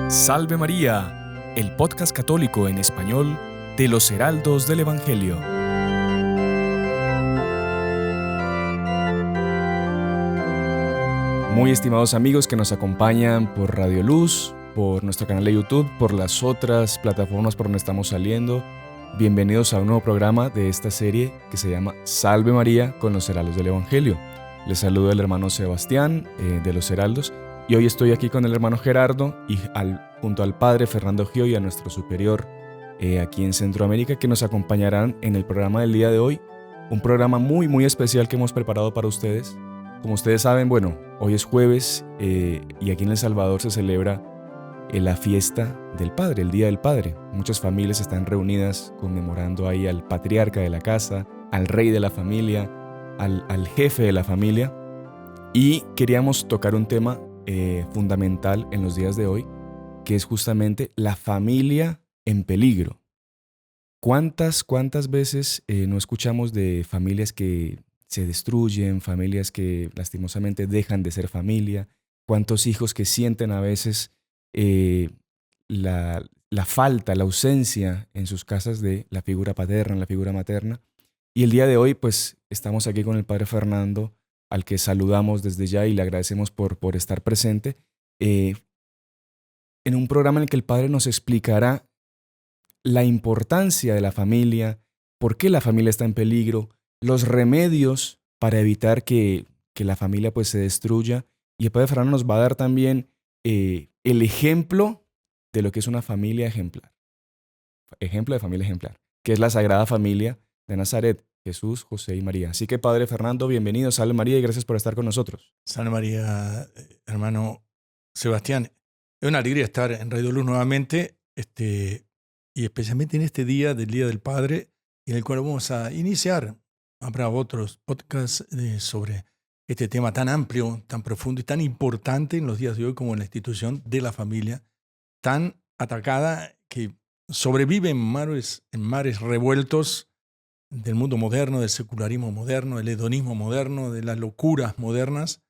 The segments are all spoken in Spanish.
Salve María, el podcast católico en español de los Heraldos del Evangelio. Muy estimados amigos que nos acompañan por Radio Luz, por nuestro canal de YouTube, por las otras plataformas por donde estamos saliendo, bienvenidos a un nuevo programa de esta serie que se llama Salve María con los Heraldos del Evangelio. Les saluda el hermano Sebastián de los Heraldos y hoy estoy aquí con el hermano Gerardo y junto al padre Fernando Gio y a nuestro superior aquí en Centroamérica, que nos acompañarán en el programa del día de hoy, un programa muy especial que hemos preparado para ustedes. Como ustedes saben, bueno, hoy es jueves y aquí en El Salvador se celebra la fiesta del Padre, el Día del Padre. Muchas familias están reunidas conmemorando ahí al patriarca de la casa, al rey de la familia, al jefe de la familia, y queríamos tocar un tema fundamental en los días de hoy, que es justamente la familia en peligro. ¿Cuántas veces no escuchamos de familias que se destruyen, familias que lastimosamente dejan de ser familia? ¿Cuántos hijos que sienten a veces la falta, la ausencia en sus casas de la figura paterna, la figura materna? Y el día de hoy pues estamos aquí con el padre Fernando, al que saludamos desde ya y le agradecemos por estar presente, en un programa en el que el padre nos explicará la importancia de la familia, por qué la familia está en peligro, los remedios para evitar que la familia pues se destruya. Y el padre Fernando nos va a dar también el ejemplo de lo que es una familia ejemplar. Ejemplo de familia ejemplar, que es la Sagrada Familia de Nazaret, Jesús, José y María. Así que padre Fernando, bienvenido, salve María y gracias por estar con nosotros. Salve María, hermano Sebastián. Es una alegría estar en Radio Luz nuevamente, y especialmente en este día del Día del Padre, en el cual vamos a iniciar. Habrá otros podcasts sobre este tema tan amplio, tan profundo y tan importante en los días de hoy como la institución de la familia, tan atacada que sobrevive en mares revueltos del mundo moderno, del secularismo moderno, del hedonismo moderno, de las locuras modernas,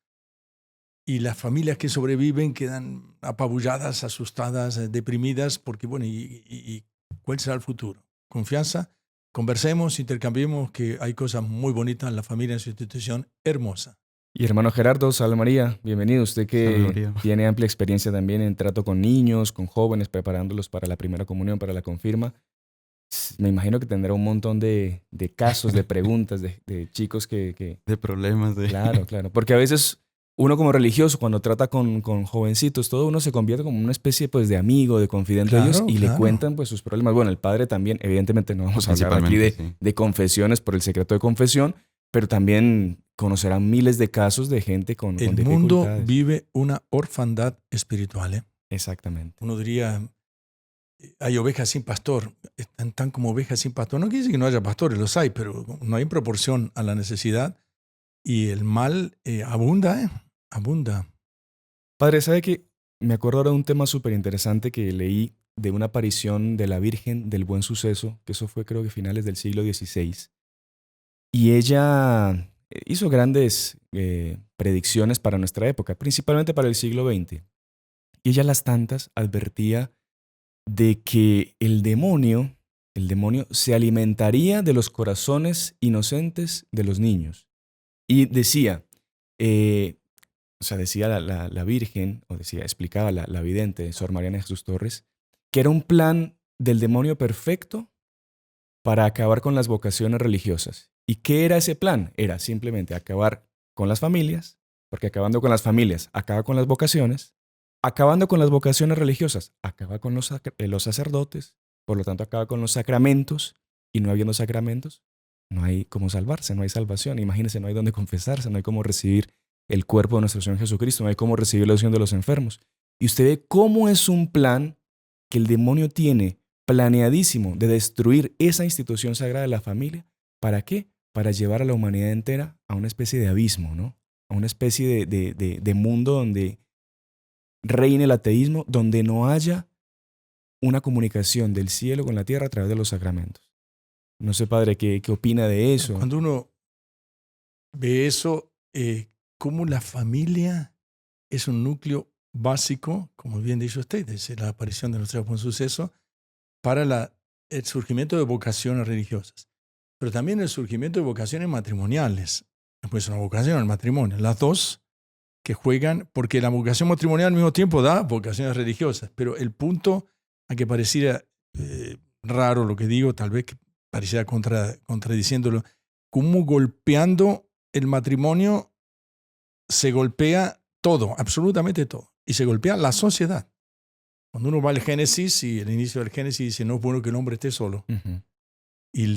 y las familias que sobreviven quedan apabulladas, asustadas, deprimidas, porque bueno, ¿y cuál será el futuro? Confianza, conversemos, intercambiemos, que hay cosas muy bonitas en la familia, en su institución hermosa. Y hermano Gerardo, salve María, bienvenido. Usted que tiene amplia experiencia también en trato con niños, con jóvenes, preparándolos para la primera comunión, para la confirma. Me imagino que tendrá un montón de casos, de preguntas, de chicos que... De problemas. Claro, porque a veces uno como religioso, cuando trata con jovencitos, todo uno se convierte como una especie pues, de amigo, de confidente de ellos y le cuentan pues, sus problemas. Bueno, el padre también, evidentemente no vamos a hablar aquí de confesiones por el secreto de confesión, pero también conocerán miles de casos de gente con dificultades. El mundo vive una orfandad espiritual. Exactamente. Uno diría, hay ovejas sin pastor, están como ovejas sin pastor. No quiere decir que no haya pastores, los hay, pero no hay en proporción a la necesidad. Y el mal abunda. Padre, ¿sabe qué? Me acuerdo ahora de un tema súper interesante que leí de una aparición de la Virgen del Buen Suceso, que eso fue creo que finales del siglo XVI. Y ella hizo grandes predicciones para nuestra época, principalmente para el siglo XX. Y ella a las tantas advertía de que el demonio se alimentaría de los corazones inocentes de los niños. Y decía, decía la Virgen, explicaba la vidente, Sor Mariana Jesús Torres, que era un plan del demonio perfecto para acabar con las vocaciones religiosas. ¿Y qué era ese plan? Era simplemente acabar con las familias, porque acabando con las familias, acaba con las vocaciones, acabando con las vocaciones religiosas, acaba con los sacerdotes, por lo tanto acaba con los sacramentos, y no habiendo sacramentos, no hay cómo salvarse, no hay salvación. Imagínense, no hay dónde confesarse, no hay cómo recibir el cuerpo de nuestro Señor Jesucristo, no hay cómo recibir la unción de los enfermos. Y usted ve cómo es un plan que el demonio tiene planeadísimo de destruir esa institución sagrada de la familia. ¿Para qué? Para llevar a la humanidad entera a una especie de abismo, ¿no? A una especie de mundo donde reine el ateísmo, donde no haya una comunicación del cielo con la tierra a través de los sacramentos. No sé, padre, ¿qué opina de eso? Cuando uno ve eso, cómo la familia es un núcleo básico, como bien dicho usted, desde la aparición de nuestro buen suceso, para el surgimiento de vocaciones religiosas, pero también el surgimiento de vocaciones matrimoniales. Pues una vocación al matrimonio, las dos que juegan, porque la vocación matrimonial al mismo tiempo da vocaciones religiosas, pero el punto a que pareciera raro lo que digo, tal vez que pareciera contradiciéndolo, como golpeando el matrimonio se golpea todo, absolutamente todo, y se golpea la sociedad. Cuando uno va al Génesis y el inicio del Génesis dice, no es bueno que el hombre esté solo. Ujú. Y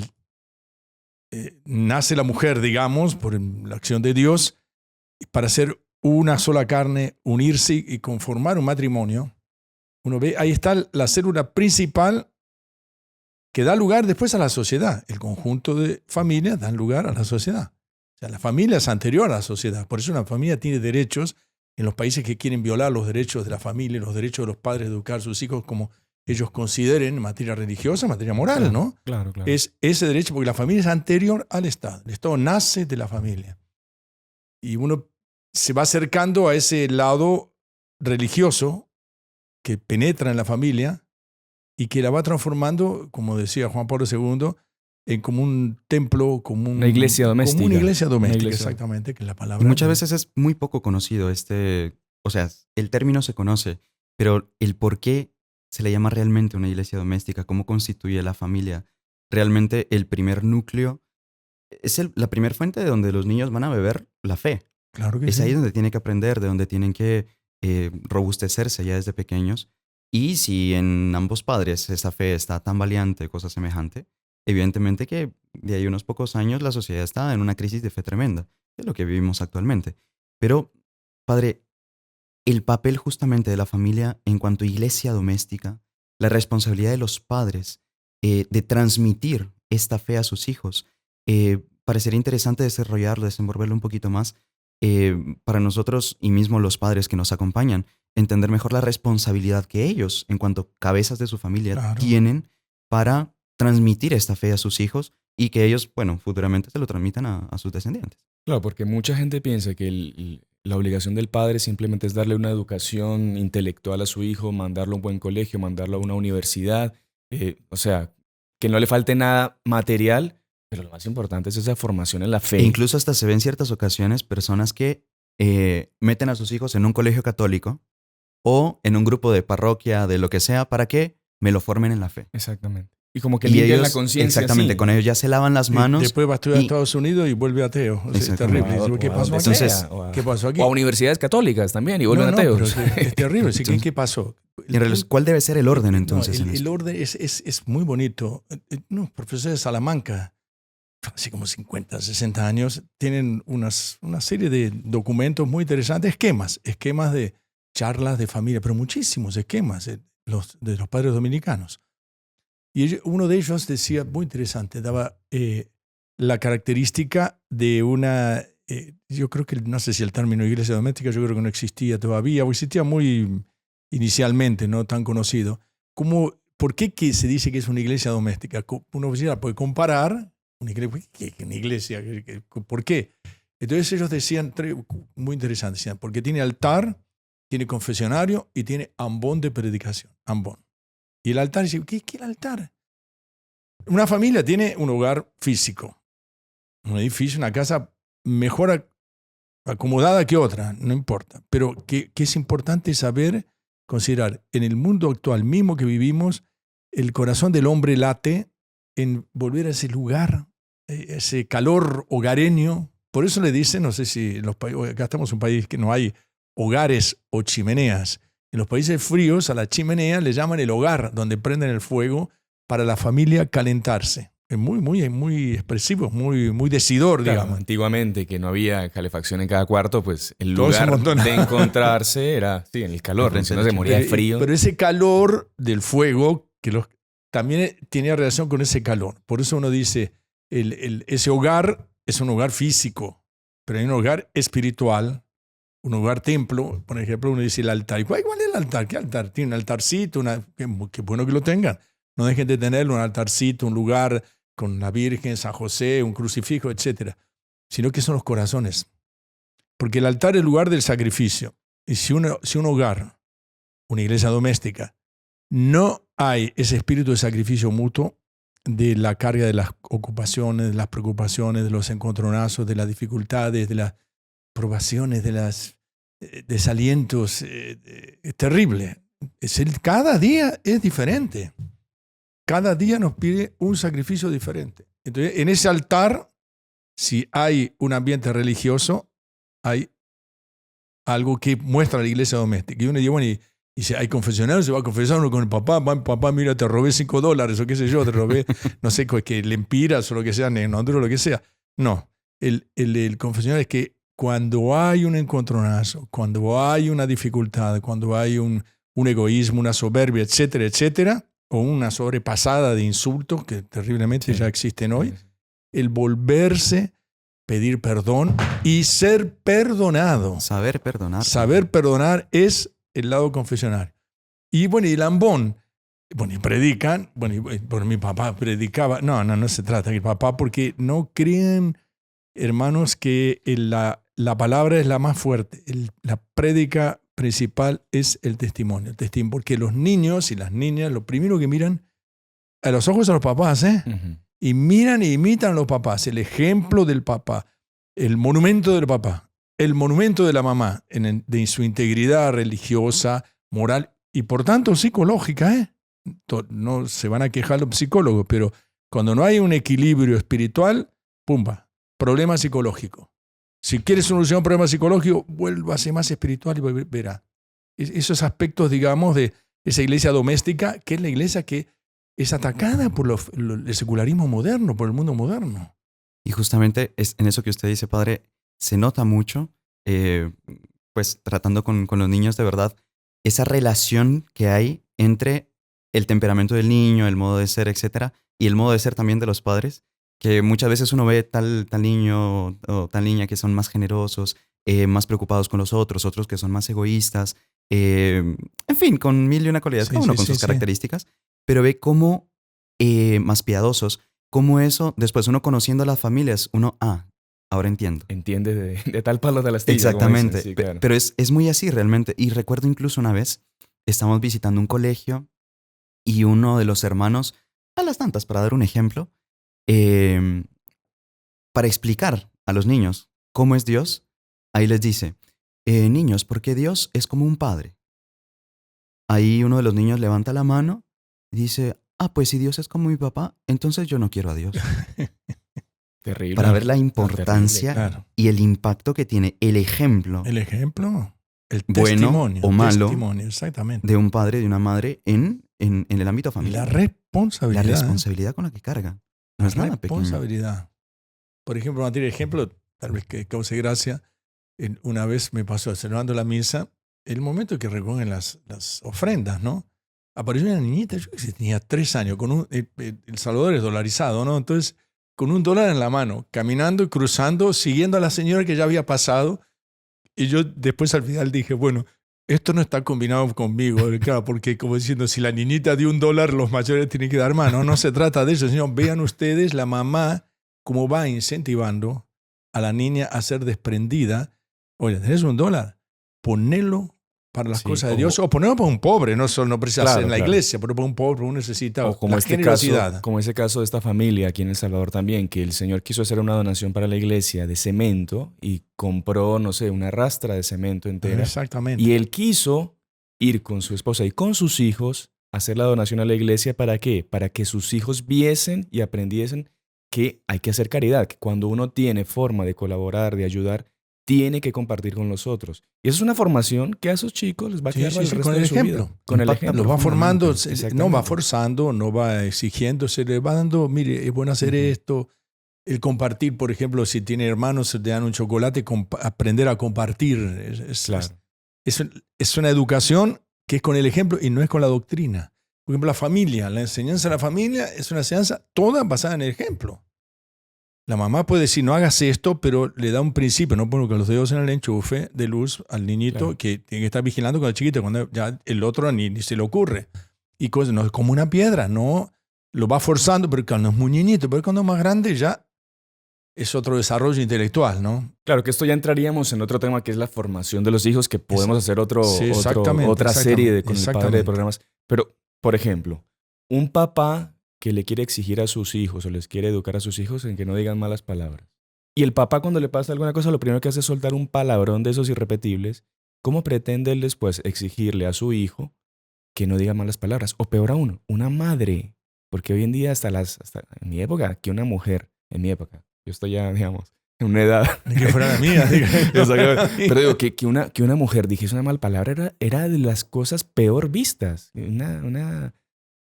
nace la mujer, digamos, por la acción de Dios, para ser una sola carne, unirse y conformar un matrimonio. Uno ve, ahí está la célula principal que da lugar después a la sociedad. El conjunto de familias dan lugar a la sociedad. O sea, la familia es anterior a la sociedad. Por eso una familia tiene derechos en los países que quieren violar los derechos de la familia, los derechos de los padres de educar a sus hijos como ellos consideren en materia religiosa, en materia moral, Claro, ¿no? claro. Es ese derecho, porque la familia es anterior al Estado. El Estado nace de la familia. Y uno se va acercando a ese lado religioso que penetra en la familia y que la va transformando, como decía Juan Pablo II, en como un templo, como Una iglesia doméstica. Como una iglesia doméstica, Una iglesia. exactamente, que es la Y palabra. muchas veces es muy poco conocido o sea, el término se conoce, pero el por qué se le llama realmente una iglesia doméstica, cómo constituye la familia. Realmente el primer núcleo es la primera fuente de donde los niños van a beber la fe. Claro que Es sí. ahí donde tienen que aprender, de donde tienen que robustecerse ya desde pequeños. Y si en ambos padres esa fe está tan valiente, cosa semejante, evidentemente que de ahí unos pocos años la sociedad está en una crisis de fe tremenda, que es lo que vivimos actualmente. Pero, padre, el papel justamente de la familia en cuanto a iglesia doméstica, la responsabilidad de los padres de transmitir esta fe a sus hijos, parecería interesante desarrollarlo, desenvolverlo un poquito más para nosotros y mismo los padres que nos acompañan, entender mejor la responsabilidad que ellos, en cuanto cabezas de su familia, Claro. tienen para transmitir esta fe a sus hijos y que ellos, bueno, futuramente se lo transmitan a sus descendientes. Claro, porque mucha gente piensa que la obligación del padre simplemente es darle una educación intelectual a su hijo, mandarlo a un buen colegio, mandarlo a una universidad, o sea, que no le falte nada material, pero lo más importante es esa formación en la fe. E incluso hasta se ven en ciertas ocasiones personas que meten a sus hijos en un colegio católico o en un grupo de parroquia, de lo que sea, para que me lo formen en la fe. Exactamente. Y como que Y limpian ellos, la conciencia. exactamente, así. con ellos ya se lavan las manos. Después va a estudiar a y- Estados Unidos y vuelve ateo. O sea, es Exactamente. terrible. Dice, ¿qué O a pasó donde aquí? Entonces, sea, ¿Qué pasó aquí? o a universidades católicas también y vuelven No, ateos. pero es terrible. Así que, Entonces, ¿qué pasó? Y en realidad, ¿cuál debe ser el orden entonces? No, en el esto? orden es muy bonito. Unos profesores de Salamanca, así como 50, 60 años, tienen una serie de documentos muy interesantes, esquemas de charlas de familia, pero muchísimos esquemas de los padres dominicanos. Y uno de ellos decía, muy interesante, daba la característica de una, yo creo que, no sé si el término iglesia doméstica, yo creo que no existía todavía, o existía muy inicialmente, no tan conocido. ¿Por qué que se dice que es una iglesia doméstica? Uno puede comparar una iglesia. ¿Qué una iglesia? ¿Por qué? Entonces ellos decían, muy interesante, decían, porque tiene altar, tiene confesionario y tiene ambón de predicación. Ambón. Y el altar, dice, ¿qué es el altar? Una familia tiene un hogar físico, un edificio, una casa mejor acomodada que otra, no importa. Pero que es importante saber, considerar, en el mundo actual mismo que vivimos, el corazón del hombre late en volver a ese lugar, ese calor hogareño. Por eso le dicen, no sé si acá estamos en un país que no hay hogares o chimeneas. En los países fríos a la chimenea le llaman el hogar, donde prenden el fuego para la familia calentarse. Es muy expresivo, muy decidor, Claro, digamos. antiguamente, que no había calefacción en cada cuarto, pues el Todos se lugar amontonaban. de encontrarse era en el calor, Frente si a no la se moría de Pero- frío. Pero ese calor del fuego, también tenía relación con ese calor. Por eso uno dice, ese hogar es un hogar físico, pero hay un hogar espiritual, un hogar templo. Por ejemplo, uno dice el altar. ¿Cuál es el altar? ¿Qué altar? Tiene un altarcito, qué bueno que lo tengan. No dejen de tenerlo, un altarcito, un lugar con la Virgen, San José, un crucifijo, etc. Sino que son los corazones. Porque el altar es el lugar del sacrificio. Y si un hogar una iglesia doméstica, no hay ese espíritu de sacrificio mutuo, de la carga de las ocupaciones, de las preocupaciones, de los encontronazos, de las dificultades, de las probaciones, de los desalientos, es terrible. Cada día es diferente. Cada día nos pide un sacrificio diferente. Entonces, en ese altar, si hay un ambiente religioso, hay algo que muestra la iglesia doméstica. Y uno dice, bueno, y si hay confesionario, se va a confesar uno con el papá. Papá, mira, te robé $5 o qué sé yo, te robé, no sé, que lempiras o lo que sea, neonandro o lo que sea. No, el confesionario es que cuando hay un encontronazo, cuando hay una dificultad, cuando hay un egoísmo, una soberbia, etcétera, etcétera, o una sobrepasada de insultos que terriblemente ya existen hoy, el volverse, pedir perdón y ser perdonado. Saber perdonar. Saber perdonar es el lado confesionario. Y bueno, y lambón, bueno, y predican, bueno, y por mi papá predicaba, no se trata de papá, porque no creen, hermanos, que la palabra es la más fuerte. La prédica principal es el testimonio, porque los niños y las niñas, lo primero que miran a los ojos a los papás, y miran e imitan a los papás, el ejemplo del papá, el monumento del papá, el monumento de la mamá, de su integridad religiosa, moral y por tanto psicológica. No se van a quejar los psicólogos, pero cuando no hay un equilibrio espiritual, ¡pumba! Problema psicológico. Si quieres solucionar un problema psicológico, vuélvase más espiritual y verá. Esos aspectos, digamos, de esa iglesia doméstica, que es la iglesia que es atacada por el secularismo moderno, por el mundo moderno. Y justamente en eso que usted dice, padre, se nota mucho, pues tratando con los niños de verdad, esa relación que hay entre el temperamento del niño, el modo de ser, etcétera, y el modo de ser también de los padres, que muchas veces uno ve tal niño o tal niña que son más generosos, más preocupados con los otros que son más egoístas, en fin, con mil y una cualidades, cada uno con sus características, pero ve cómo más piadosos, cómo eso, después uno conociendo a las familias, uno, ahora entiendo. Entiende de tal palo de la astilla. Exactamente, dicen, sí, claro. Pero es muy así realmente. Y recuerdo incluso una vez, estamos visitando un colegio y uno de los hermanos, a las tantas, para dar un ejemplo, para explicar a los niños cómo es Dios, ahí les dice, niños, porque Dios es como un padre. Ahí uno de los niños levanta la mano y dice, pues si Dios es como mi papá, entonces yo no quiero a Dios. Terrible. Para ver la importancia terrible, claro. y el impacto que tiene el ejemplo. El ejemplo, el bueno testimonio. O malo testimonio, exactamente. De un padre y de una madre en el ámbito familiar. La responsabilidad. La responsabilidad con la que carga. No es nada pequeño. Responsabilidad. Por ejemplo, materia de ejemplo, tal vez que cause gracia, una vez me pasó celebrando la misa, el momento que recogen las ofrendas, ¿no? Apareció una niñita, yo que sé, tenía 3 años, con El Salvador es dolarizado, ¿no? Entonces, con $1 en la mano, caminando y cruzando, siguiendo a la señora que ya había pasado. Y yo después al final dije, bueno, esto no está combinado conmigo, claro, porque como diciendo, si la niñita dio $1, los mayores tienen que dar más. No se trata de eso, señor. Vean ustedes la mamá cómo va incentivando a la niña a ser desprendida. Oye, tenés $1, ponelo para las cosas de Dios, o ponerlo para un pobre, no precisa ser en la iglesia, pero para un pobre, uno necesita o como la generosidad. Como ese caso de esta familia aquí en El Salvador también, que el señor quiso hacer una donación para la iglesia de cemento y compró, no sé, una rastra de cemento entera. Exactamente. Y él quiso ir con su esposa y con sus hijos a hacer la donación a la iglesia. ¿Para qué? Para que sus hijos viesen y aprendiesen que hay que hacer caridad, que cuando uno tiene forma de colaborar, de ayudar, tiene que compartir con los otros. Y eso es una formación que a esos chicos les va a quedar el resto con el de su ejemplo. vida. Con el ejemplo. Los va formando, no va forzando, no va exigiendo, se le va dando, mire, es bueno hacer esto. El compartir, por ejemplo, si tiene hermanos, te dan un chocolate, aprender a compartir. Es una educación que es con el ejemplo y no es con la doctrina. Por ejemplo, la familia, la enseñanza de la familia es una enseñanza toda basada en el ejemplo. La mamá puede decir, no hagas esto, pero le da un principio, no pongo con los dedos en el enchufe de luz al niñito, que tiene que estar vigilando con el chiquito, cuando ya el otro ni se le ocurre. Y cosas, no es como una piedra, no lo va forzando, pero cuando es muy niñito, pero cuando es más grande ya es otro desarrollo intelectual, ¿no? Claro que esto ya entraríamos en otro tema que es la formación de los hijos, que podemos hacer Sí, otra serie con el padre de exactamente. programas. Pero, por ejemplo, un papá que le quiere exigir a sus hijos o les quiere educar a sus hijos en que no digan malas palabras. Y el papá cuando le pasa alguna cosa, lo primero que hace es soltar un palabrón de esos irrepetibles. ¿Cómo pretende él después exigirle a su hijo que no diga malas palabras? O peor aún, una madre. Porque hoy en día, hasta en mi época, que una mujer, en mi época, yo estoy ya, digamos, en una edad. Ni que fuera la mía. Exactamente. Pero digo, que una mujer dijese una mala palabra era de las cosas peor vistas.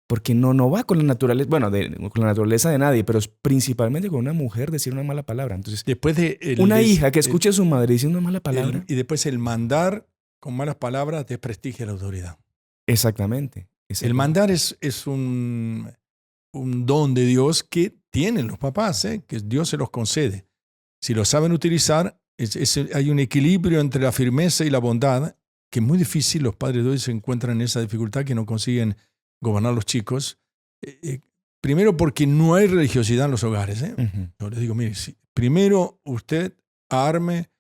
Porque no va con la naturaleza, bueno, con la naturaleza de nadie, pero es principalmente con una mujer decir una mala palabra. Entonces, Después de una hija que escuche a su madre diciendo una mala palabra. y después el mandar con malas palabras desprestigia la autoridad. Exactamente. El mandar es un don de Dios que tienen los papás, que Dios se los concede. Si lo saben utilizar, hay un equilibrio entre la firmeza y la bondad, que es muy difícil. Los padres de hoy se encuentran en esa dificultad que no consiguen gobernar los chicos. Primero porque no hay religiosidad en los hogares. Uh-huh. Yo les digo, mire, primero usted arme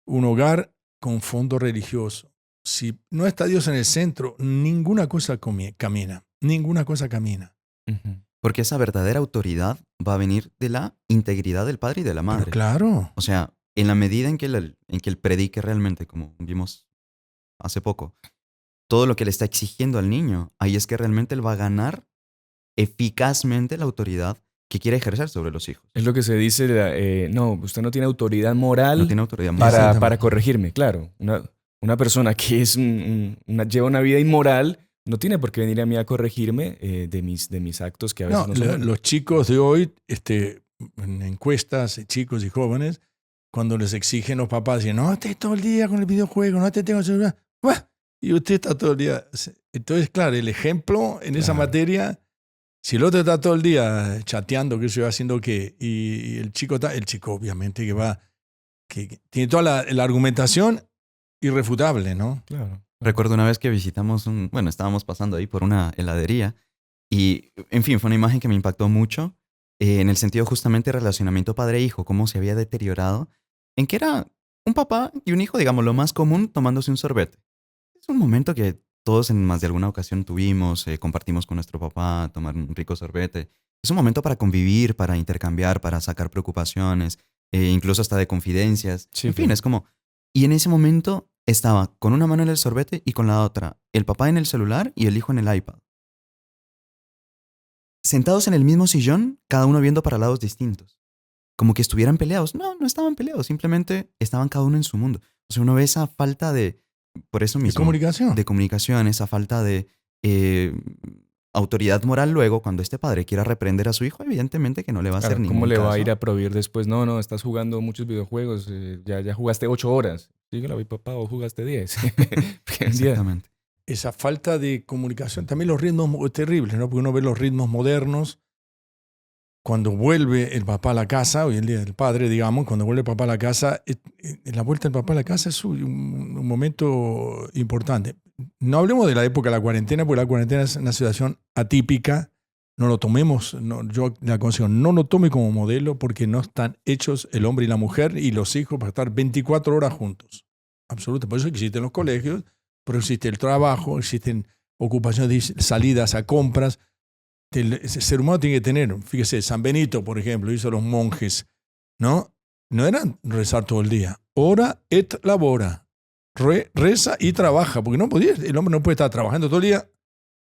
un hogar con fondo religioso. Si no está Dios en el centro, ninguna cosa camina. Ninguna cosa camina. Uh-huh. Porque esa verdadera autoridad va a venir de la integridad del padre y de la madre. Pero claro. O sea, en la medida en que él predique realmente, como vimos hace poco, todo lo que le está exigiendo al niño, ahí es que realmente él va a ganar eficazmente la autoridad que quiere ejercer sobre los hijos. Es lo que se dice, no, usted no tiene autoridad moral, No tiene autoridad moral. para corregirme. Claro, una persona que lleva una vida inmoral no tiene por qué venir a mí a corregirme de mis actos que a veces no son buenos. Los chicos de hoy, en encuestas, chicos y jóvenes, cuando les exigen los papás, dicen, no estés todo el día con el videojuego, no te tengo el celular. ¡Buah! Y usted está todo el día. Entonces, claro, el ejemplo en esa materia, si el otro está todo el día chateando, qué sé yo, haciendo qué, y el chico obviamente que tiene toda la argumentación irrefutable, ¿no? Claro. Recuerdo una vez que visitamos estábamos pasando ahí por una heladería y, en fin, fue una imagen que me impactó mucho en el sentido justamente de relacionamiento padre-hijo, cómo se había deteriorado, en que era un papá y un hijo, digamos, lo más común, tomándose un sorbete. Es un momento que todos en más de alguna ocasión tuvimos, compartimos con nuestro papá, tomar un rico sorbete. Es un momento para convivir, para intercambiar, para sacar preocupaciones, incluso hasta de confidencias. Sí, en fin, claro. es como... Y en ese momento estaba con una mano en el sorbete y con la otra el papá en el celular y el hijo en el iPad. Sentados en el mismo sillón, cada uno viendo para lados distintos. Como que estuvieran peleados. No, no estaban peleados, simplemente estaban cada uno en su mundo. O sea, uno ve esa falta por eso mismo, De comunicación, esa falta de autoridad moral luego cuando este padre quiera reprender a su hijo, evidentemente que no le va a hacer Claro, ningún ¿cómo le va a caso. ir a prohibir después? No, estás jugando muchos videojuegos, ya jugaste 8 horas. Dígale, papá, vos jugaste 10. Exactamente. Esa falta de comunicación, también los ritmos terribles, ¿no? Porque uno ve los ritmos modernos. Cuando vuelve el papá a la casa, hoy en día el padre, digamos, cuando vuelve el papá a la casa, la vuelta del papá a la casa es un momento importante. No hablemos de la época de la cuarentena, porque la cuarentena es una situación atípica. No lo tomemos, yo le aconsejo, no lo tome como modelo porque no están hechos el hombre y la mujer y los hijos para estar 24 horas juntos. Absolutamente. Por eso existen los colegios, por eso existe el trabajo, existen ocupaciones, salidas a compras. El ser humano tiene que tener, fíjese, San Benito, por ejemplo, hizo los monjes, ¿no? No eran rezar todo el día. Ora et labora. Reza y trabaja, porque el hombre no puede estar trabajando todo el día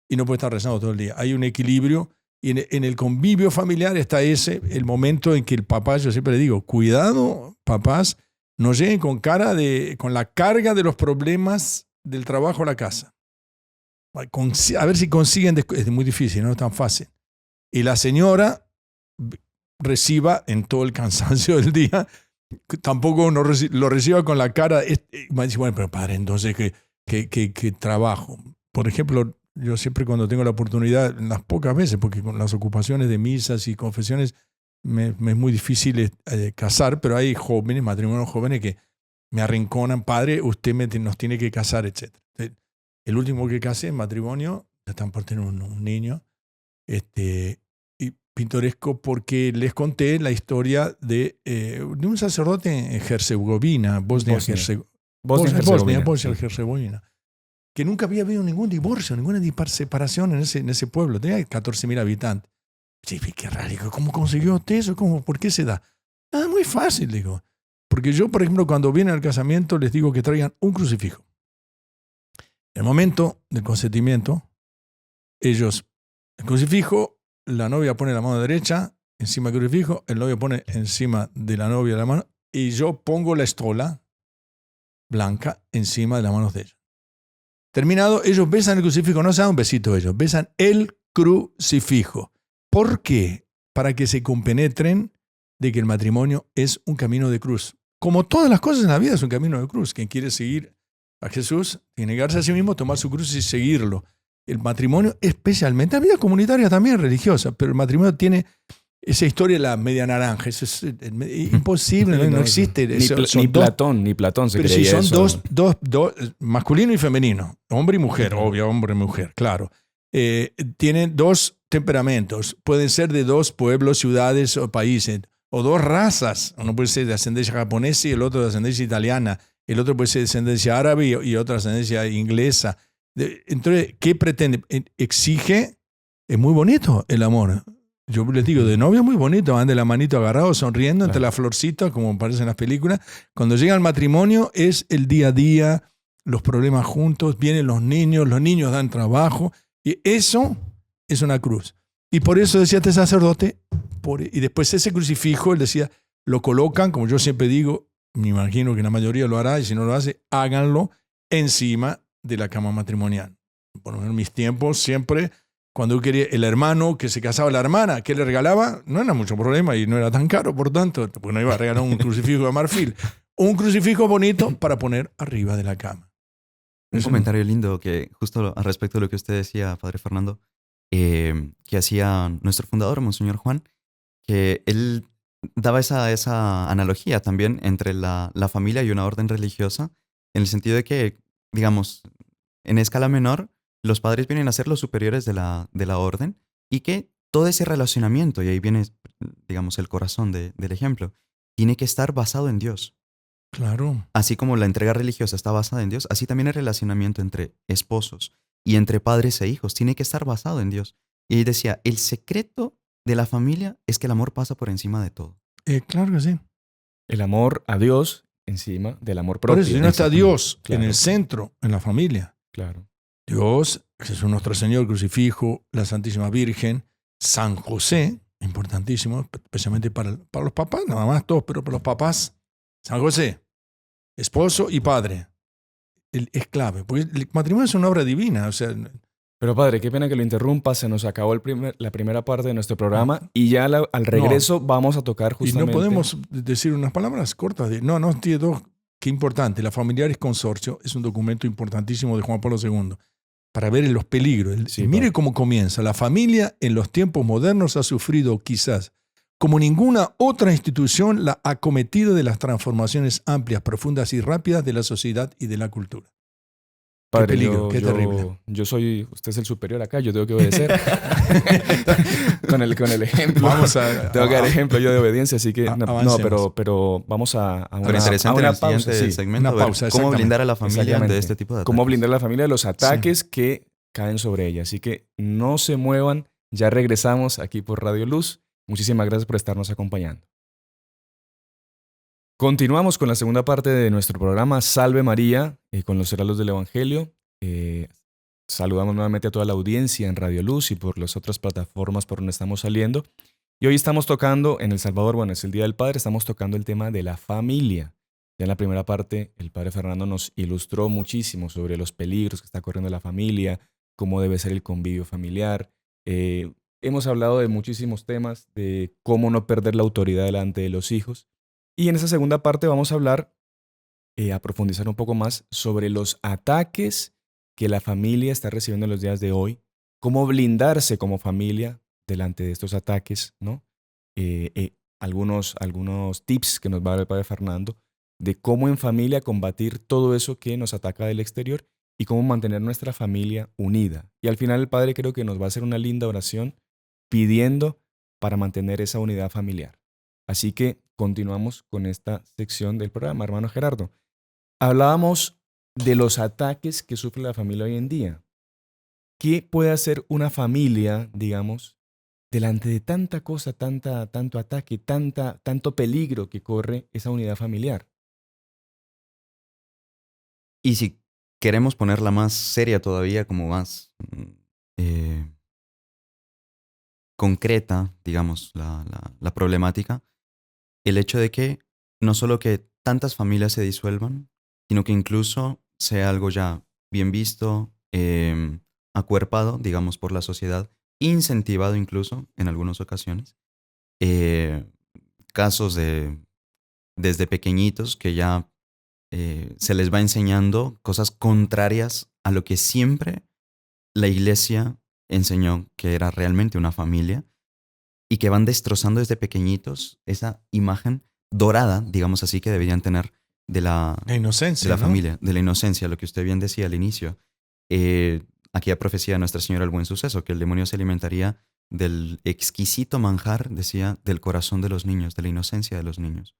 y no puede estar rezando todo el día. Hay un equilibrio y en el convivio familiar está el momento en que el papá, yo siempre le digo, cuidado, papás, no lleguen con la carga de los problemas del trabajo a la casa. A ver si consiguen, es muy difícil, no es tan fácil. Y la señora reciba en todo el cansancio del día, tampoco lo reciba con la cara, bueno, pero padre, entonces, ¿qué trabajo? Por ejemplo, yo siempre cuando tengo la oportunidad, las pocas veces, porque con las ocupaciones de misas y confesiones me es muy difícil casar, pero hay matrimonios jóvenes que me arrinconan, padre, usted nos tiene que casar, etc. El último que casé en matrimonio, están por tener un niño, y pintoresco porque les conté la historia de un sacerdote en Herzegovina, Bosnia-Herzegovina, que nunca había habido ningún divorcio, ninguna separación en ese pueblo. Tenía 14.000 habitantes. Sí, qué raro, ¿cómo consiguió usted eso? ¿Por qué se da? Muy fácil, digo. Porque yo, por ejemplo, cuando vienen al casamiento, les digo que traigan un crucifijo. En el momento del consentimiento, el crucifijo, la novia pone la mano derecha encima del crucifijo, el novio pone encima de la novia la mano, y yo pongo la estola blanca encima de las manos de ella. Terminado, ellos besan el crucifijo, no se dan un besito ellos, besan el crucifijo. ¿Por qué? Para que se compenetren de que el matrimonio es un camino de cruz. Como todas las cosas en la vida es un camino de cruz. Quien quiere seguir a Jesús tiene que negarse a sí mismo, tomar su cruz y seguirlo. El matrimonio, especialmente, la vida comunitaria también religiosa, pero el matrimonio tiene esa historia de la media naranja. Eso es imposible, no existe. Ni Platón se pero creía si son eso. dos, masculino y femenino, hombre y mujer, obvio, hombre y mujer, claro. Tienen dos temperamentos, pueden ser de dos pueblos, ciudades o países, o dos razas. Uno puede ser de ascendencia japonesa y el otro de ascendencia italiana, el otro puede ser de ascendencia árabe y otro de ascendencia inglesa. Entonces, ¿qué pretende? Exige, es muy bonito el amor. Yo les digo, de novio es muy bonito, van de la manito agarrados, sonriendo entre las florcitas, como parece en las películas. Cuando llega al matrimonio es el día a día, los problemas juntos, vienen los niños dan trabajo, y eso es una cruz. Y por eso decía este sacerdote, y después ese crucifijo, él decía, lo colocan, como yo siempre digo, me imagino que la mayoría lo hará, y si no lo hace, háganlo encima de la cama matrimonial. Por lo menos en mis tiempos siempre, cuando quería el hermano que se casaba la hermana, ¿qué le regalaba? No era mucho problema y no era tan caro, por tanto, porque no iba a regalar un crucifijo de marfil. Un crucifijo bonito para poner arriba de la cama. Un comentario lindo que justo al respecto de lo que usted decía, Padre Fernando, que hacía nuestro fundador, Monseñor Juan, que él daba esa analogía también entre la familia y una orden religiosa, en el sentido de que, digamos, en escala menor, los padres vienen a ser los superiores de la orden y que todo ese relacionamiento, y ahí viene, digamos, el corazón del ejemplo, tiene que estar basado en Dios. Claro. Así como la entrega religiosa está basada en Dios, así también el relacionamiento entre esposos y entre padres e hijos tiene que estar basado en Dios. Y ahí decía, el secreto de la familia es que el amor pasa por encima de todo. Claro que sí. El amor a Dios encima del amor propio. Por eso, si no está Dios Claro. en el centro, en la familia. Claro. Dios, Jesús nuestro Señor, el crucifijo, la Santísima Virgen, San José, importantísimo, especialmente para los papás, nada más todos, pero para los papás, San José, esposo y padre, es clave, porque el matrimonio es una obra divina, o sea... Pero padre, qué pena que lo interrumpa, se nos acabó la primera parte de nuestro programa y ya al regreso vamos a tocar justamente... Y no podemos decir unas palabras cortas no, tiene dos, qué importante, la Familiaris Consortio es un documento importantísimo de Juan Pablo II, para ver los peligros. Sí, mire cómo comienza. La familia en los tiempos modernos ha sufrido quizás como ninguna otra institución la acometida de las transformaciones amplias, profundas y rápidas de la sociedad y de la cultura. Padre, qué peligro, qué terrible. Usted es el superior acá, yo tengo que obedecer. con el ejemplo. Tengo que dar ejemplo yo de obediencia, así que pero vamos a una, pero interesante a una en el pausa. Siguiente segmento, una pausa, cómo blindar a la familia de este tipo de ataques. Cómo blindar a la familia de los ataques que caen sobre ella. Así que no se muevan, ya regresamos aquí por Radio Luz. Muchísimas gracias por estarnos acompañando. Continuamos con la segunda parte de nuestro programa Salve María, con los heraldos del Evangelio. Saludamos nuevamente a toda la audiencia en Radio Luz y por las otras plataformas por donde estamos saliendo. Y hoy estamos tocando, en El Salvador, bueno, es el Día del Padre, estamos tocando el tema de la familia. Ya en la primera parte, el Padre Fernando nos ilustró muchísimo sobre los peligros que está corriendo la familia, cómo debe ser el convivio familiar. Hemos hablado de muchísimos temas, de cómo no perder la autoridad delante de los hijos. Y en esa segunda parte vamos a hablar, a profundizar un poco más sobre los ataques que la familia está recibiendo en los días de hoy, cómo blindarse como familia delante de estos ataques, ¿no? Algunos tips que nos va a dar el Padre Fernando de cómo en familia combatir todo eso que nos ataca del exterior y cómo mantener nuestra familia unida. Y al final el Padre creo que nos va a hacer una linda oración pidiendo para mantener esa unidad familiar. Así que continuamos con esta sección del programa, hermano Gerardo. Hablábamos de los ataques que sufre la familia hoy en día. ¿Qué puede hacer una familia, digamos, delante de tanta cosa, tanto ataque, tanto peligro que corre esa unidad familiar? Y si queremos ponerla más seria todavía, como más concreta, digamos, la problemática, el hecho de que no solo que tantas familias se disuelvan, sino que incluso sea algo ya bien visto, acuerpado, digamos, por la sociedad, incentivado incluso en algunas ocasiones. Casos desde pequeñitos que ya se les va enseñando cosas contrarias a lo que siempre la iglesia enseñó que era realmente una familia, y que van destrozando desde pequeñitos esa imagen dorada, digamos así, que deberían tener de la inocencia, ¿no? familia, de la inocencia, lo que usted bien decía al inicio. Aquella profecía de Nuestra Señora del Buen Suceso, que el demonio se alimentaría del exquisito manjar, decía, del corazón de los niños, de la inocencia de los niños.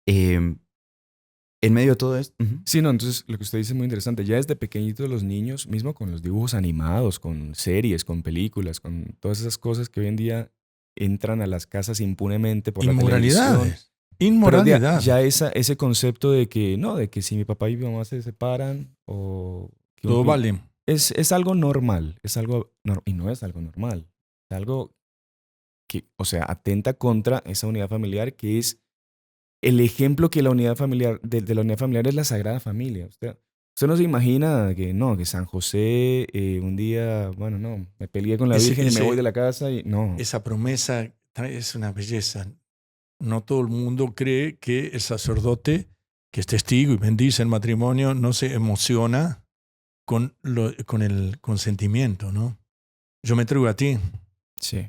En medio de todo esto... Sí, no, entonces lo que usted dice es muy interesante. Ya desde pequeñitos los niños, mismo con los dibujos animados, con series, con películas, con todas esas cosas que hoy en día entran a las casas impunemente por la televisión. Inmoralidad. Ya ese concepto de que, no, de que si mi papá y mi mamá se separan o... que todo vale. Es algo normal, y no es algo normal. Es algo que, o sea, atenta contra esa unidad familiar que es el ejemplo que la unidad familiar, de la unidad familiar es la Sagrada Familia. Usted no se imagina que San José un día, bueno, no, me peleé con la Virgen y me voy de la casa y no. Esa promesa es una belleza. No todo el mundo cree que el sacerdote, que es testigo y bendice el matrimonio, no se emociona con el consentimiento, ¿no? Yo me entrego a ti. Sí.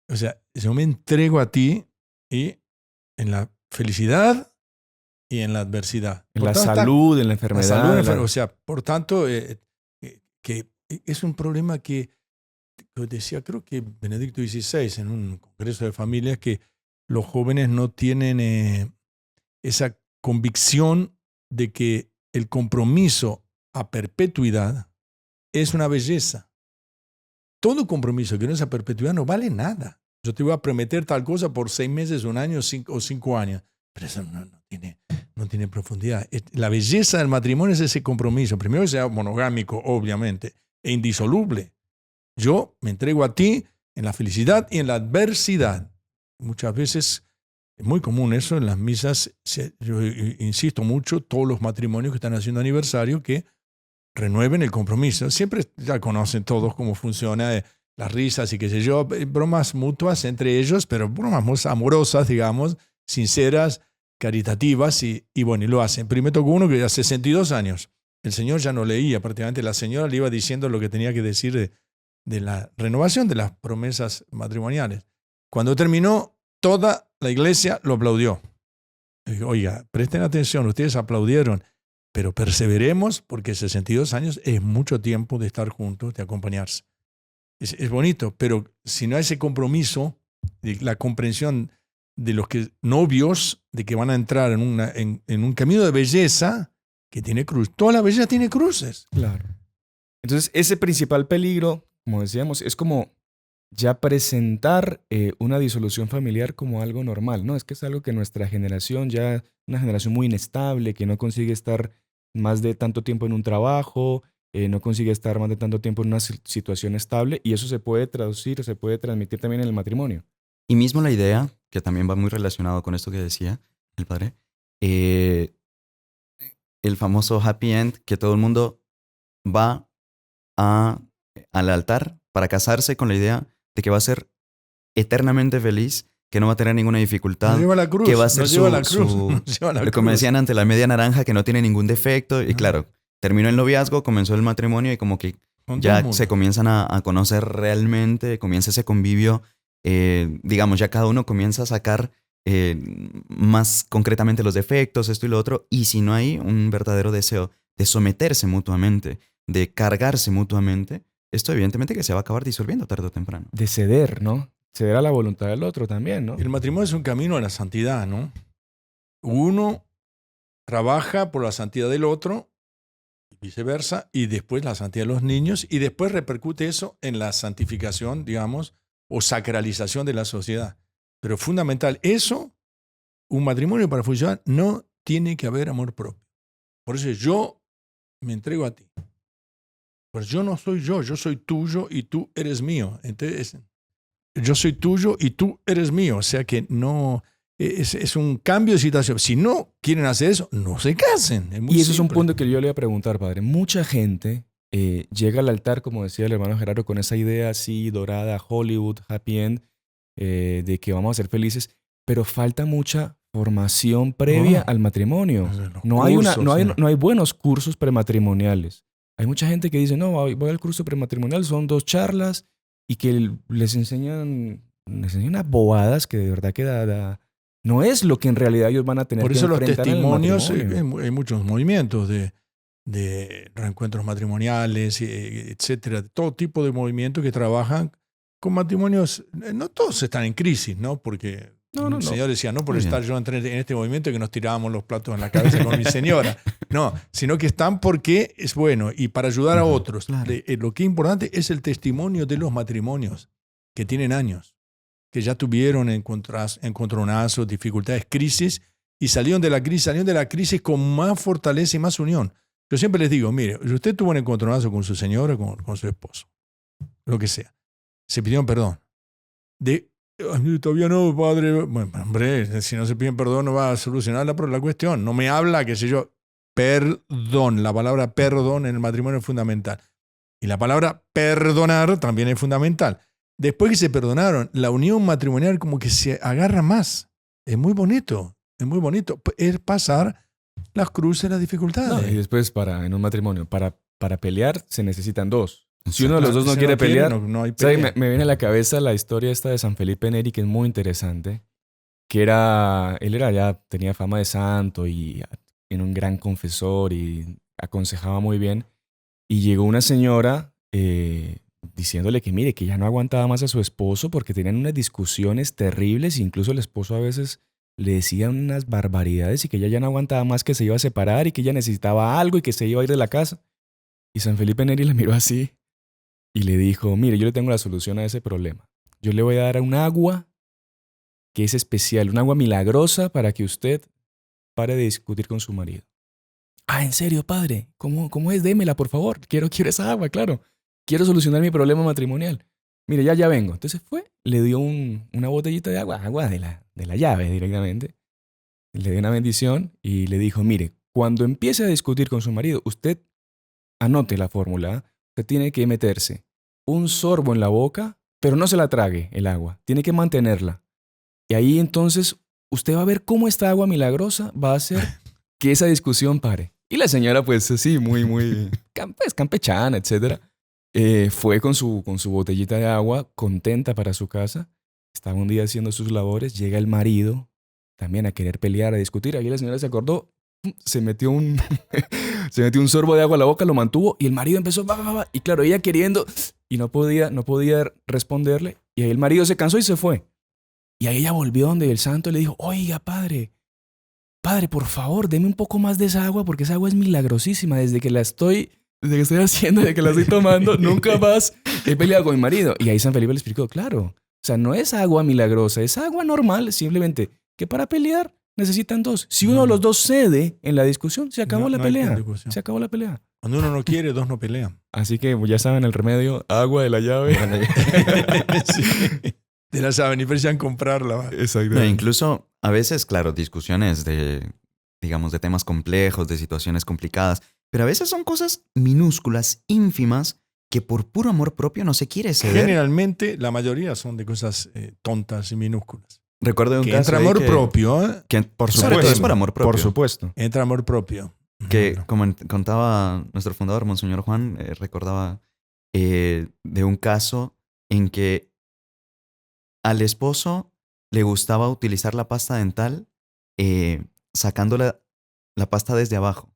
O sea, yo me entrego a ti y en la felicidad y en la adversidad. En la salud, en la enfermedad. O sea, por tanto, que es un problema que decía, creo que Benedicto XVI en un congreso de familias, que los jóvenes no tienen esa convicción de que el compromiso a perpetuidad es una belleza. Todo compromiso que no es a perpetuidad no vale nada. Yo te voy a prometer tal cosa por 6 meses, 1 año o 5 años. Pero eso no tiene profundidad. La belleza del matrimonio es ese compromiso. Primero que sea monogámico, obviamente, e indisoluble. Yo me entrego a ti en la felicidad y en la adversidad. Muchas veces es muy común eso en las misas. Yo insisto mucho, todos los matrimonios que están haciendo aniversario, que renueven el compromiso. Siempre ya conocen todos cómo funciona las risas y qué sé yo, bromas mutuas entre ellos, pero bromas muy amorosas, digamos, sinceras, caritativas, y bueno, y lo hacen. Pero me tocó uno que ya 62 años. El señor ya no leía, prácticamente la señora le iba diciendo lo que tenía que decir de la renovación de las promesas matrimoniales. Cuando terminó, toda la iglesia lo aplaudió. Digo, oiga, presten atención, ustedes aplaudieron, pero perseveremos porque 62 años es mucho tiempo de estar juntos, de acompañarse. Es bonito, pero si no hay ese compromiso, de la comprensión de los novios, de que van a entrar en un camino de belleza que tiene cruz. Toda la belleza tiene cruces. Claro. Entonces, ese principal peligro, como decíamos, es como ya presentar una disolución familiar como algo normal, ¿no? Es que es algo que nuestra generación, ya una generación muy inestable, que no consigue estar más de tanto tiempo en un trabajo, no consigue estar más de tanto tiempo en una situación estable, y eso se puede traducir, se puede transmitir también en el matrimonio. Y mismo la idea, que también va muy relacionado con esto que decía el padre, el famoso happy end, que todo el mundo va al altar para casarse con la idea de que va a ser eternamente feliz, que no va a tener ninguna dificultad, lleva la cruz, que va a ser como decían antes, la media naranja, que no tiene ningún defecto. Y claro, terminó el noviazgo, comenzó el matrimonio y como que ya se comienzan a conocer realmente, comienza ese convivio, digamos, ya cada uno comienza a sacar más concretamente los defectos, esto y lo otro, y si no hay un verdadero deseo de someterse mutuamente, de cargarse mutuamente, esto evidentemente que se va a acabar disolviendo tarde o temprano. De ceder, ¿no? ceder a la voluntad del otro también, ¿no? El matrimonio es un camino a la santidad, ¿no? Uno trabaja por la santidad del otro, y viceversa, y después la santidad de los niños, y después repercute eso en la santificación, digamos, o sacralización de la sociedad. Pero fundamental, eso, un matrimonio para funcionar, no tiene que haber amor propio. Por eso yo me entrego a ti. Pues yo no soy yo soy tuyo y tú eres mío. Entonces, yo soy tuyo y tú eres mío. O sea que no, es un cambio de situación. Si no quieren hacer eso, no se casen. Es muy Y eso es un simple. punto que yo le iba a preguntar, padre. Mucha gente llega al altar, como decía el hermano Gerardo, con esa idea así dorada, Hollywood, happy end, de que vamos a ser felices, pero falta mucha formación previa Oh, al matrimonio. los No hay, cursos, no hay buenos cursos prematrimoniales. Hay mucha gente que dice, no, voy al curso prematrimonial, son 2 charlas y que les enseñan unas bobadas que de verdad que no es lo que en realidad ellos van a tener Por que eso los enfrentar en el testimonios, matrimonio. hay muchos movimientos de reencuentros matrimoniales, etcétera, de todo tipo de movimientos que trabajan con matrimonios. No todos están en crisis, ¿no? Porque No, no, el no. Señor decía, no por Muy estar bien. yo en este movimiento que nos tirábamos los platos en la cabeza con mi señora. No, sino que están porque es bueno y para ayudar a Ujú, otros. claro. Lo que es importante es el testimonio de los matrimonios que tienen años, que ya tuvieron encontronazos, dificultades, crisis, y salieron de la crisis con más fortaleza y más unión. Yo siempre les digo, mire, si usted tuvo un encontronazo con su señora, con su esposo, lo que sea, se pidieron perdón. "Ay, todavía no, padre". Bueno, hombre, si no se piden perdón no va a solucionar la cuestión. No me habla, qué sé yo, perdón. La palabra perdón en el matrimonio es fundamental. Y la palabra perdonar también es fundamental. Después que se perdonaron, la unión matrimonial como que se agarra más. Es muy bonito, es muy bonito. Es pasar las cruces, las No, y dificultades. después en un matrimonio, para pelear se necesitan 2. Si uno de Exacto. los dos no Si quiere pelear, no hay ¿sabe? pelea. Me viene a la cabeza la historia esta de San Felipe Neri, que es muy interesante, él era ya, tenía fama de santo y era un gran confesor y aconsejaba muy bien. Y llegó una señora diciéndole que mire, que ya no aguantaba más a su esposo porque tenían unas discusiones terribles, incluso el esposo a veces le decía unas barbaridades y que ella ya no aguantaba más, que se iba a separar y que ella necesitaba algo y que se iba a ir de la casa. Y San Felipe Neri la miró así y le dijo, mire, yo le tengo la solución a ese problema. Yo le voy a dar un agua que es especial, un agua milagrosa para que usted pare de discutir con su marido. Ah, ¿en serio, padre? ¿Cómo es? Démela, por favor. Quiero esa agua, claro. Quiero solucionar mi problema matrimonial. Mire, ya vengo. Entonces fue, le dio una botellita de agua de la llave directamente. Le dio una bendición y le dijo, mire, cuando empiece a discutir con su marido, usted anote la fórmula. Usted tiene que meterse un sorbo en la boca, pero no se la trague el agua. Tiene que mantenerla. Y ahí entonces usted va a ver cómo esta agua milagrosa va a hacer que esa discusión pare. Y la señora, pues así, muy pues, campechana, etcétera, fue con su botellita de agua, contenta para su casa. Estaba un día haciendo sus labores, llega el marido también a querer pelear, a discutir. Ahí la señora se acordó, se metió se metió un sorbo de agua a la boca, lo mantuvo y el marido empezó, y claro, ella queriendo, y no podía responderle. Y ahí el marido se cansó y se fue. Y ahí ella volvió donde el santo y le dijo, oiga, padre, por favor, deme un poco más de esa agua porque esa agua es milagrosísima. Desde que estoy haciendo, desde que la estoy tomando, nunca más he peleado con mi marido. Y ahí San Felipe le explicó, claro, o sea, no es agua milagrosa, es agua normal, simplemente que para pelear necesitan 2. Si uno de los 2 cede en la discusión, se acabó la No hay pelea. discusión. Se acabó la pelea. Cuando uno no quiere, 2 no pelean. Así que ya saben el remedio, agua de la llave. Sí. Te la saben y prefieren comprarla. ¿Va? Exactamente. Incluso a veces, claro, discusiones digamos, de temas complejos, de situaciones complicadas, pero a veces son cosas minúsculas, ínfimas, que por puro amor propio no se quiere ceder. Generalmente, la mayoría son de cosas tontas y minúsculas. Recuerdo un Que caso entra ahí amor propio, ¿eh? que Por sobre todo supuesto. es por amor propio. Por supuesto. Entra amor propio. Que, No. como contaba nuestro fundador, Monseñor Juan, recordaba de un caso en que al esposo le gustaba utilizar la pasta dental sacando la pasta desde abajo.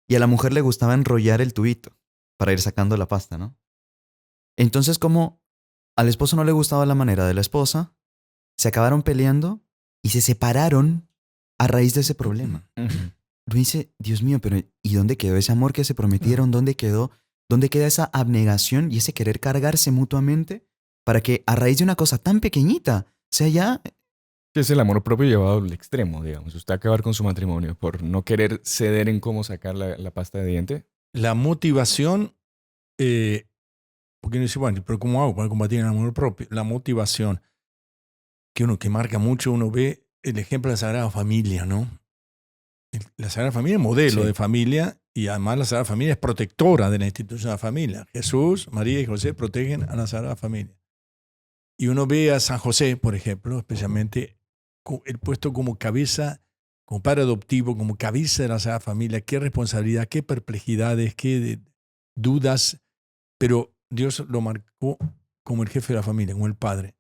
Y a la mujer le gustaba enrollar el tubito para ir sacando la pasta, ¿no? Entonces, como al esposo no le gustaba la manera de la esposa, se acabaron peleando y se separaron a raíz de ese problema. Ujú. Uno dice, Dios mío, pero ¿y dónde quedó ese amor que se prometieron? ¿Dónde quedó? ¿Dónde queda esa abnegación y ese querer cargarse mutuamente para que a raíz de una cosa tan pequeñita, o sea, ya... Que es el amor propio llevado al extremo, digamos. Usted acabar con su matrimonio por no querer ceder en cómo sacar la pasta de diente. La motivación, porque uno dice, bueno, pero ¿cómo hago para combatir el amor propio? La motivación, que marca mucho, uno ve el ejemplo de la Sagrada Familia, ¿no? La Sagrada Familia es modelo Sí. de familia y además la Sagrada Familia es protectora de la institución de la familia. Jesús, María y José protegen a la Sagrada Familia. Y uno ve a San José, por ejemplo, especialmente el puesto como cabeza, como padre adoptivo, como cabeza de la Sagrada Familia. Qué responsabilidad, qué perplejidades, qué dudas. Pero Dios lo marcó como el jefe de la familia, como el padre.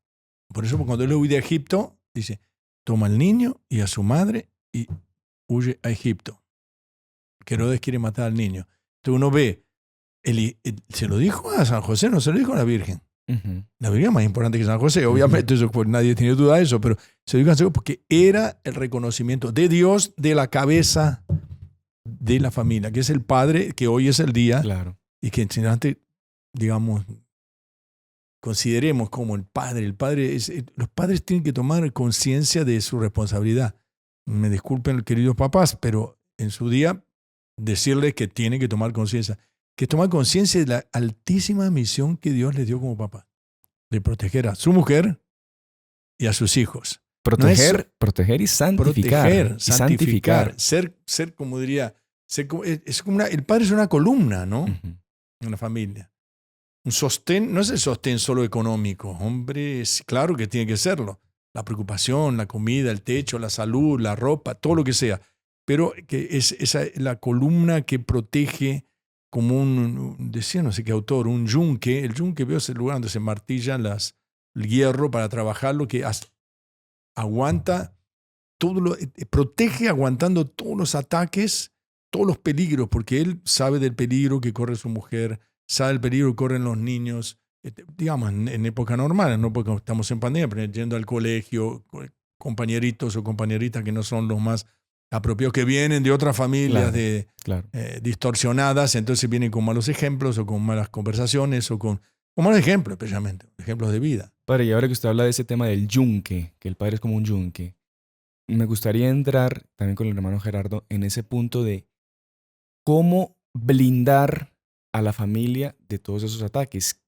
Por eso cuando él huye de Egipto, dice, toma al niño y a su madre y huye a Egipto. Que Herodes quiere matar al niño. Entonces uno ve, se lo dijo a San José, no se lo dijo a la Virgen. Ujú. La Virgen es más importante que San José, obviamente, eso, pues, nadie tiene duda de eso, pero se lo dijo a San José porque era el reconocimiento de Dios de la cabeza de la familia, que es el padre, que hoy es el día, Claro. y que antes, digamos, consideremos como el padre. Los padres tienen que tomar conciencia de su responsabilidad. Me disculpen, queridos papás, pero en su día decirles que tienen que tomar conciencia. Que tomar conciencia de la altísima misión que Dios les dio como papá. De proteger a su mujer y a sus hijos. Proteger y santificar. Proteger, Y santificar. Ser como diría, el padre es una columna, ¿no? Ujú. En la familia. Un sostén, no es el sostén solo económico, hombre, claro que tiene que serlo. La preocupación, la comida, el techo, la salud, la ropa, todo lo que sea. Pero que es la columna que protege como decía no sé qué autor, un yunque. El yunque, veo, es el lugar donde se martillan el hierro para trabajarlo, que aguanta protege aguantando todos los ataques, todos los peligros, porque él sabe del peligro que corre su mujer, sabe el peligro que corren los niños, digamos, en época normal, no porque estamos en pandemia, pero yendo al colegio, compañeritos o compañeritas que no son los más apropiados, que vienen de otras familias Claro. distorsionadas, entonces vienen con malos ejemplos o con malas conversaciones o con malos ejemplos, especialmente, ejemplos de vida. Padre, y ahora que usted habla de ese tema del yunque, que el padre es como un yunque, me gustaría entrar también con el hermano Gerardo en ese punto de cómo blindar a la familia de todos esos ataques.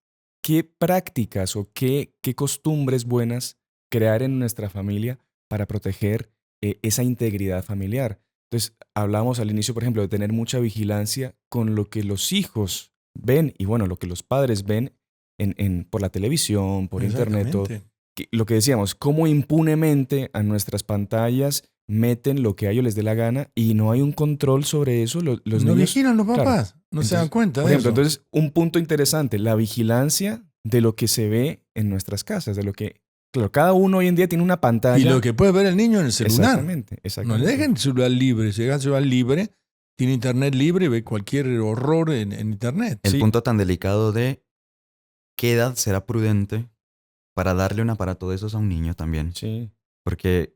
¿Qué prácticas o qué costumbres buenas crear en nuestra familia para proteger esa integridad familiar? Entonces, hablamos al inicio, por ejemplo, de tener mucha vigilancia con lo que los hijos ven y, bueno, lo que los padres ven por la televisión, por internet, todo. Lo que decíamos, cómo impunemente a nuestras pantallas meten lo que a ellos les dé la gana y no hay un control sobre eso. Los no niños vigilan los papás, claro. no Entonces, se dan cuenta por de ejemplo, eso. entonces, un punto interesante, la vigilancia de lo que se ve en nuestras casas, de lo que, claro, cada uno hoy en día tiene una pantalla. Y lo que puede ver el niño en el celular. Exactamente. No le dejen el celular libre. Si dejan el celular libre, tiene internet libre, ve cualquier horror en internet. El Sí. punto tan delicado de qué edad será prudente para darle un aparato de esos a un niño también. Sí. Porque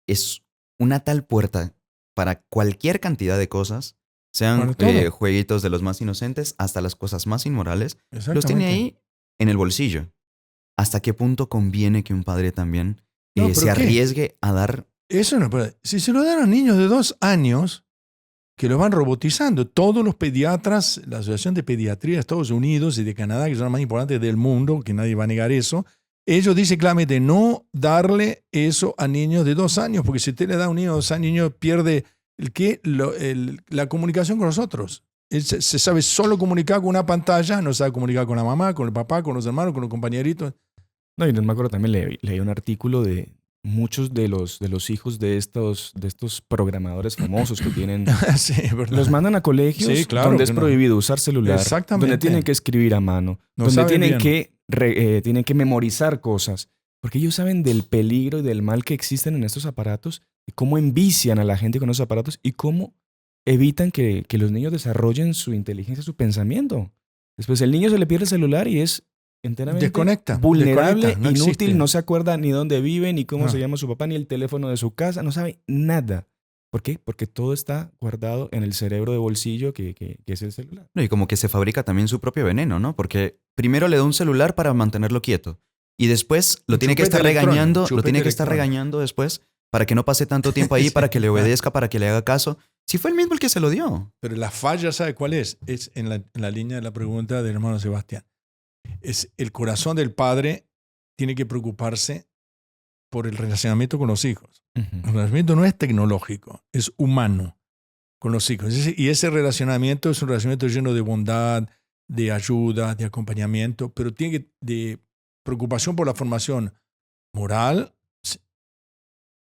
es una tal puerta para cualquier cantidad de cosas, sean Para todo. jueguitos de los más inocentes hasta las cosas más inmorales, los tiene Exactamente. ahí en el bolsillo. ¿Hasta qué punto conviene que un padre también No, ¿pero se qué? arriesgue a dar? Eso no puede. Si se lo dan a niños de 2 años, que los van robotizando. Todos los pediatras, la Asociación de Pediatría de Estados Unidos y de Canadá, que son las más importantes del mundo, que nadie va a negar eso, ellos dicen claramente no darle eso a niños de 2 años, porque si usted le da a un niño de 2 años, el niño pierde la comunicación con nosotros. Él se sabe solo comunicar con una pantalla, no sabe comunicar con la mamá, con el papá, con los hermanos, con los compañeritos. No, y no me acuerdo, también leí un artículo de muchos de los hijos de estos programadores famosos que tienen. Sí, es verdad. Los mandan a colegios Sí, claro, donde es que no. prohibido usar celular, Exactamente. donde tienen que escribir a mano, No donde saben tienen que memorizar cosas, porque ellos saben del peligro y del mal que existen en estos aparatos y cómo envician a la gente con esos aparatos y cómo evitan que los niños desarrollen su inteligencia, su pensamiento. Después el niño se le pierde el celular y es enteramente Desconecta, vulnerable, desconecta, no inútil, existe. no se acuerda ni dónde vive, ni cómo No. se llama su papá, ni el teléfono de su casa, no sabe nada. ¿Por qué? Porque todo está guardado en el cerebro de bolsillo que es el celular. No, y como que se fabrica también su propio veneno, ¿no? Porque primero le da un celular para mantenerlo quieto y después lo Un tiene que chupete estar regañando, electrónico, lo tiene chupete que estar electrónico. regañando después para que no pase tanto tiempo ahí, Sí, para que le claro. obedezca, para que le haga caso. Si fue el mismo el que se lo dio. Pero la falla, ¿sabe cuál es? Es en la línea de la pregunta del hermano Sebastián. Es el corazón del padre tiene que preocuparse por el relacionamiento con los hijos. El relacionamiento no es tecnológico, es humano con los hijos. Y ese relacionamiento es un relacionamiento lleno de bondad, de ayuda, de acompañamiento, pero tiene que, de preocupación por la formación moral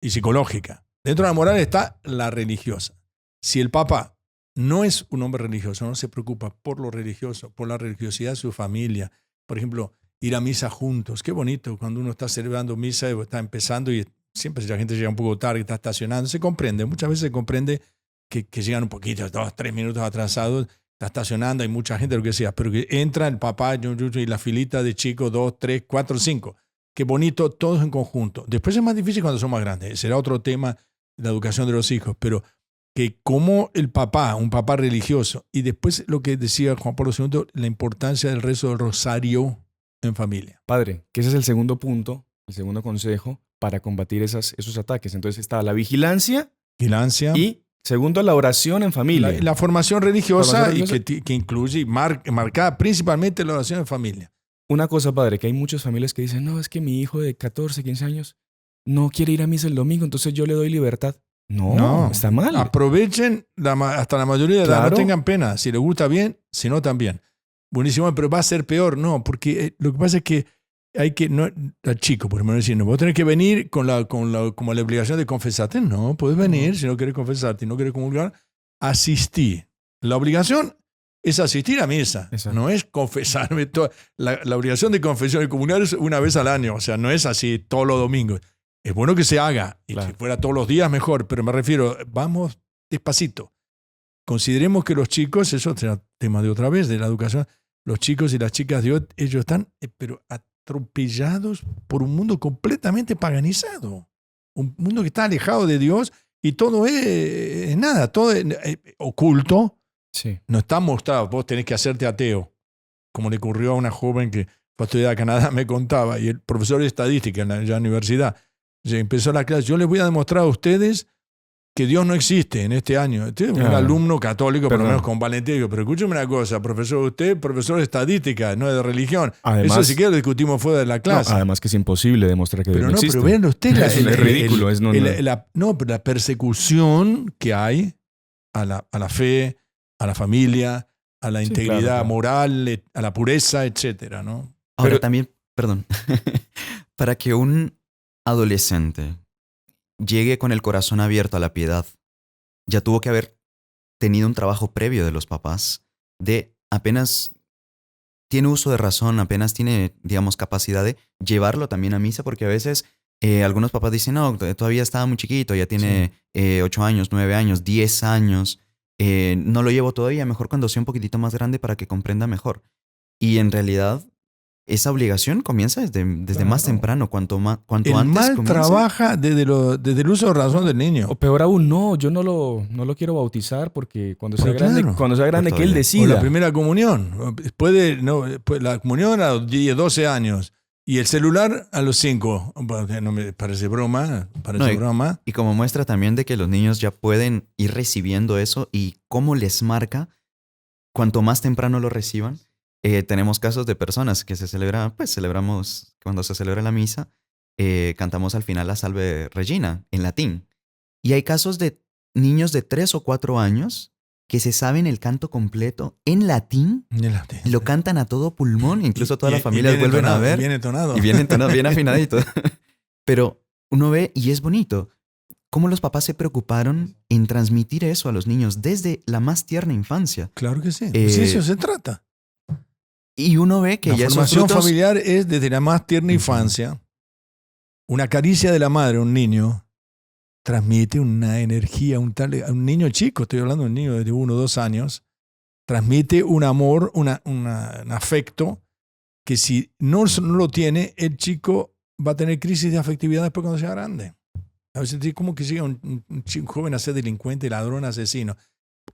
y psicológica. Dentro de la moral está la religiosa. Si el papá no es un hombre religioso, no se preocupa por lo religioso, por la religiosidad de su familia, por ejemplo, ir a misa juntos. Qué bonito cuando uno está celebrando misa y está empezando y siempre la gente llega un poco tarde, está estacionando. Se comprende, muchas veces se comprende que llegan un poquito, 2, 3 minutos atrasados, está estacionando, hay mucha gente, lo que sea, pero que entra el papá y la filita de chicos, 2, 3, 4, 5. Qué bonito, todos en conjunto. Después es más difícil cuando son más grandes. Será otro tema, la educación de los hijos, pero que como el papá, un papá religioso, y después lo que decía Juan Pablo II, la importancia del rezo del rosario en familia. Padre, que ese es el segundo punto, el segundo consejo para combatir esos ataques. Entonces está la vigilancia Vigilancia. y, segundo, la oración en familia. La formación religiosa, Formación religiosa. y que incluye, marcada principalmente la oración en familia. Una cosa, padre, que hay muchas familias que dicen, no, es que mi hijo de 14, 15 años no quiere ir a misa el domingo, entonces yo le doy libertad. No, está mal. Aprovechen hasta la mayoría de edad, Claro. no tengan pena. Si les gusta bien, si no también. Buenísimo, pero va a ser peor. No, porque lo que pasa es que hay que, no, al chico, por ejemplo, decir, no, vos tenés que venir como la obligación de confesarte. No, podés venir si no querés confesarte y no querés comulgar, asistir. La obligación es asistir a misa, Exacto. no es confesarme. La obligación de confesión y comulgar es una vez al año, o sea, no es así todos los domingos. Es bueno que se haga, y Claro. si fuera todos los días mejor, pero me refiero, vamos despacito. Consideremos que los chicos, eso será tema de otra vez, de la educación, los chicos y las chicas de hoy, ellos están pero atropellados por un mundo completamente paganizado. Un mundo que está alejado de Dios y todo es nada, todo es oculto. Sí. No está mostrado, vos tenés que hacerte ateo, como le ocurrió a una joven que fue a estudiar a Canadá, me contaba, y el profesor de estadística en la universidad, empezó la clase, yo les voy a demostrar a ustedes que Dios no existe en este año. Un alumno católico, por lo menos con valentía, digo, pero escúcheme una cosa, profesor, usted profesor de estadística, no de religión. Además, eso sí que lo discutimos fuera de la clase. No, además que es imposible demostrar que Dios pero no existe. Pero vean usted, es ridículo. pero la persecución que hay a la fe, a la familia, a la integridad claro. moral, a la pureza, etcétera, ¿no? Ahora Pero- también, perdón, para que un adolescente llegue con el corazón abierto a la piedad, ya tuvo que haber tenido un trabajo previo de los papás de apenas tiene uso de razón, apenas tiene, digamos, capacidad de llevarlo también a misa, porque a veces algunos papás dicen, no, todavía estaba muy chiquito, ya tiene 8 años, 9 años, 10 años, no lo llevo todavía, mejor cuando sea un poquitito más grande para que comprenda mejor. Y en realidad, esa obligación comienza desde más temprano, cuanto el antes mal comienza. trabaja desde el uso de razón del niño. O peor aún, no, yo no lo quiero bautizar porque cuando sea Pero grande, claro. cuando sea grande que él todavía. O decida. la primera comunión. La comunión a los 10, 12 años. Y el celular a los 5. No me parece broma. Broma. Y como muestra también de que los niños ya pueden ir recibiendo eso y cómo les marca, cuanto más temprano lo reciban. Tenemos casos de personas que celebramos, cuando se celebra la misa, cantamos al final la Salve Regina en latín. Y hay casos de niños de 3 o 4 años que se saben el canto completo en latín, lo cantan a todo pulmón, incluso todas las familias vuelven a ver. Bien entonado. Y bien entonado, bien afinadito. Pero uno ve, y es bonito, cómo los papás se preocuparon en transmitir eso a los niños desde la más tierna infancia. Claro que sí. De eso se trata. Y uno ve que la ya esos formación frutos... familiar es desde la más tierna infancia. Una caricia de la madre a un niño transmite una energía, a un niño chico, estoy hablando de un niño de 1 o 2 años, transmite un amor, un afecto que si no lo tiene, el chico va a tener crisis de afectividad después cuando sea grande. A veces como que llega un joven a ser delincuente, ladrón, asesino.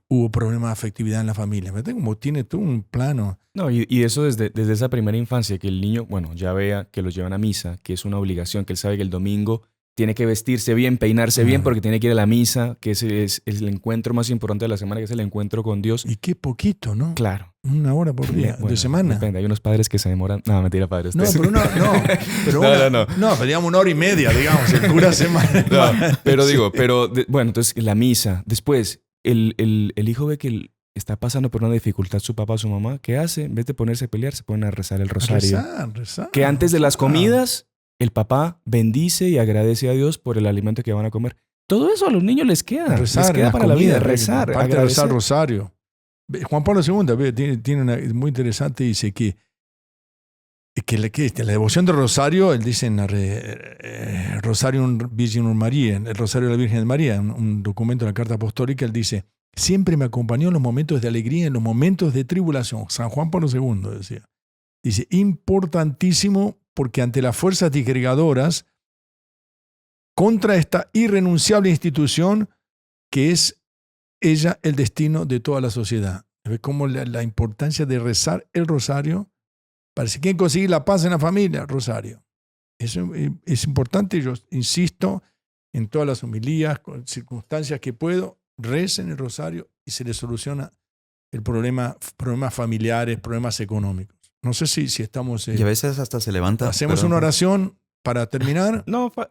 Hubo problemas de afectividad en la familia. ¿Verdad? Como tiene todo un plano. No, y eso desde esa primera infancia, que el niño, bueno, ya vea que lo llevan a misa, que es una obligación, que él sabe que el domingo tiene que vestirse bien, peinarse bien, porque tiene que ir a la misa, que ese es el encuentro más importante de la semana, que es el encuentro con Dios. Y qué poquito, ¿no? Claro. 1 hora por día, Bueno, de semana. Depende, hay unos padres que se demoran. No, mentira, padres. No, pero No. pero digamos 1 hora y media, digamos, el cura semana. No, pero digo, bueno, entonces la misa. Después, el hijo ve que está pasando por una dificultad su papá o su mamá. ¿Qué hace? En vez de ponerse a pelear, se ponen a rezar el rosario. Rezar. Que antes de las comidas, el papá bendice y agradece a Dios por el alimento que van a comer. Todo eso a los niños les queda. Rezar, les queda para la vida. Rezar, aparte de agradecer. rezar rosario. Juan Pablo II tiene una muy interesante, dice que la devoción del rosario, él dice en Rosarium Virginum Maria, el rosario de la Virgen de María, un documento de la Carta Apostólica, él dice, siempre me acompañó en los momentos de alegría, en los momentos de tribulación. San Juan Pablo II decía. Dice, importantísimo porque ante las fuerzas disgregadoras, contra esta irrenunciable institución que es ella el destino de toda la sociedad. ¿Ves cómo la importancia de rezar el rosario? Para si quieren conseguir la paz en la familia, rosario. Eso es importante. Yo insisto en todas las homilías, con circunstancias que puedo, recen el rosario y se les soluciona el problemas familiares, problemas económicos. No sé si estamos... y a veces hasta se levanta. Hacemos una oración para terminar.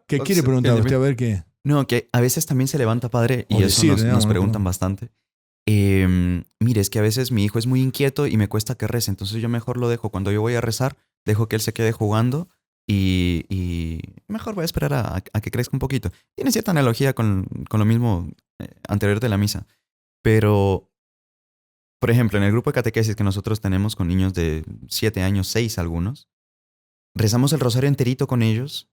¿Qué quiere preguntar usted? A ver qué... No, que a veces también se levanta, padre, y o eso decir, nos preguntan bastante. Mire, es que a veces mi hijo es muy inquieto y me cuesta que rece, entonces yo mejor lo dejo. Cuando yo voy a rezar, dejo que él se quede jugando y mejor voy a esperar a que crezca un poquito. Tiene cierta analogía con lo mismo anterior de la misa. Pero, por ejemplo, en el grupo de catequesis que nosotros tenemos con niños de 7 años, 6 algunos, rezamos el rosario enterito con ellos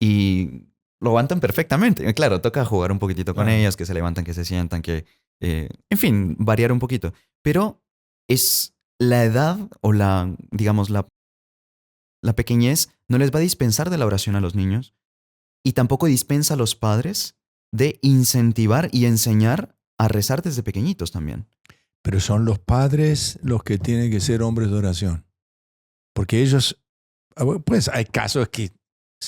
y lo aguantan perfectamente. Claro, toca jugar un poquitito con ellos, que se levantan, que se sientan, que... en fin, variar un poquito. Pero es la edad o digamos, la pequeñez no les va a dispensar de la oración a los niños y tampoco dispensa a los padres de incentivar y enseñar a rezar desde pequeñitos también. Pero son los padres los que tienen que ser hombres de oración. Porque ellos, pues hay casos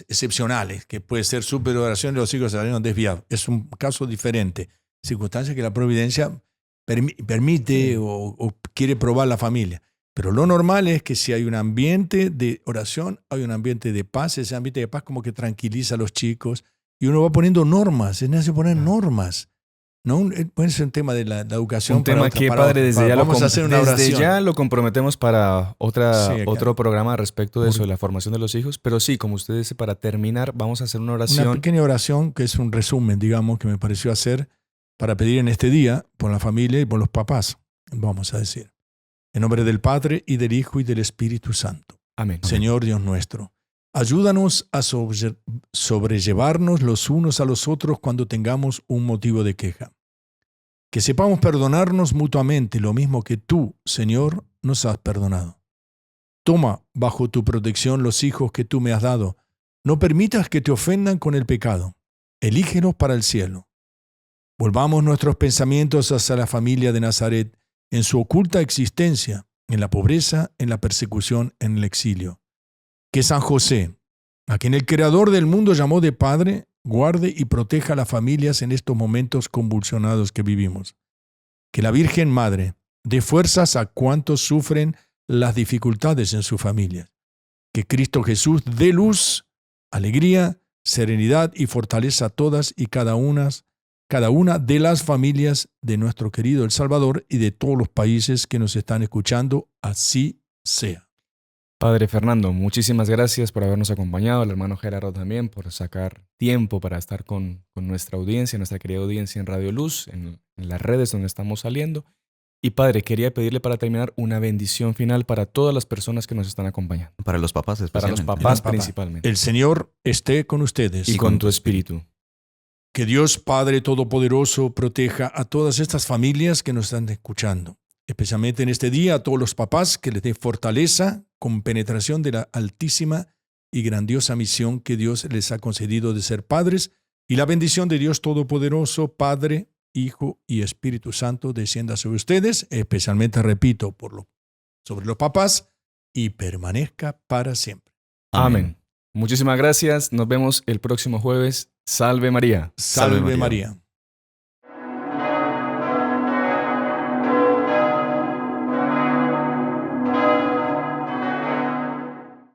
excepcionales, que puede ser súper oración y los hijos se salieron desviados. Es un caso diferente. Circunstancias que la providencia permite o quiere probar la familia. Pero lo normal es que si hay un ambiente de oración, hay un ambiente de paz. Ese ambiente de paz como que tranquiliza a los chicos y uno va poniendo normas. Se necesita poner normas. No, puede ser un tema de la educación. Un tema que, padre, desde ya lo comprometemos para otro programa respecto de eso, de la formación de los hijos. Pero sí, como usted dice, para terminar, vamos a hacer una oración. Una pequeña oración que es un resumen, digamos, que me pareció hacer para pedir en este día por la familia y por los papás. Vamos a decir. En nombre del Padre, y del Hijo, y del Espíritu Santo. Amén. Señor Dios nuestro, ayúdanos a sobrellevarnos los unos a los otros cuando tengamos un motivo de queja. Que sepamos perdonarnos mutuamente, lo mismo que tú, Señor, nos has perdonado. Toma bajo tu protección los hijos que tú me has dado. No permitas que te ofendan con el pecado. Elígelos para el cielo. Volvamos nuestros pensamientos hacia la familia de Nazaret, en su oculta existencia, en la pobreza, en la persecución, en el exilio. Que San José, a quien el Creador del mundo llamó de Padre, guarde y proteja a las familias en estos momentos convulsionados que vivimos. Que la Virgen Madre dé fuerzas a cuantos sufren las dificultades en sus familias. Que Cristo Jesús dé luz, alegría, serenidad y fortaleza a todas y cada una de las familias de nuestro querido El Salvador y de todos los países que nos están escuchando. Así sea. Padre Fernando, muchísimas gracias por habernos acompañado, al hermano Gerardo también por sacar tiempo para estar con nuestra audiencia, nuestra querida audiencia en Radio Luz, en las redes donde estamos saliendo. Y Padre, quería pedirle para terminar una bendición final para todas las personas que nos están acompañando. Para los papás Para especialmente. los papás principalmente. El Señor esté con ustedes. Y con tu espíritu. Que Dios Padre Todopoderoso proteja a todas estas familias que nos están escuchando. especialmente en este día, a todos los papás, que les dé fortaleza con penetración de la altísima y grandiosa misión que Dios les ha concedido de ser padres, y la bendición de Dios Todopoderoso, Padre, Hijo y Espíritu Santo descienda sobre ustedes, especialmente, repito, sobre los papás, y permanezca para siempre. Amén. Muchísimas gracias. Nos vemos el próximo jueves. Salve María. Salve María.